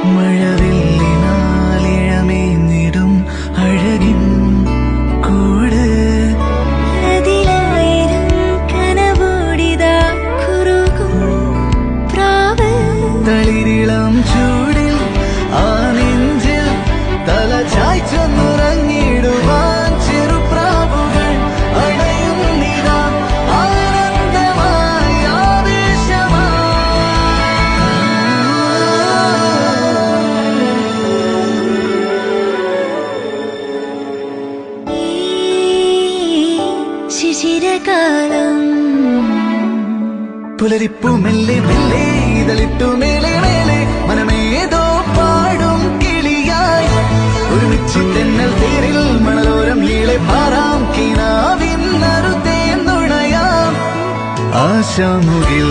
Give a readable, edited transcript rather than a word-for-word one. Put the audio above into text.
മഴവില്ലിനാലിഴമേഞ്ഞിടും അഴകിൻ കൂട് അതിലായിരം കനവോടിതാ കുറുകും പ്രാവ് തളിരിളം ചൂടിൽ ആ നെഞ്ചിൽ തല ചായ്ച്ചൊന്നുറങ്ങിടുവാൻ ചെറുപ്രാവുകൾ അണയുന്നിതാ ആനന്ദമായി ഈ ശിശിരകാലം പുലരിപ്പു മെല്ലെ മെല്ലെ ഇതളിട്ടു മേലെ മേലെ മനമേതോ പാടും കിളിയായി ഒരുമിച്ച് തെന്നൽ തേരിൽ മണലോരം നീളെ പാറാം കിനാവിൻ നറുതേ നുണയാം ആശാമുകിൽ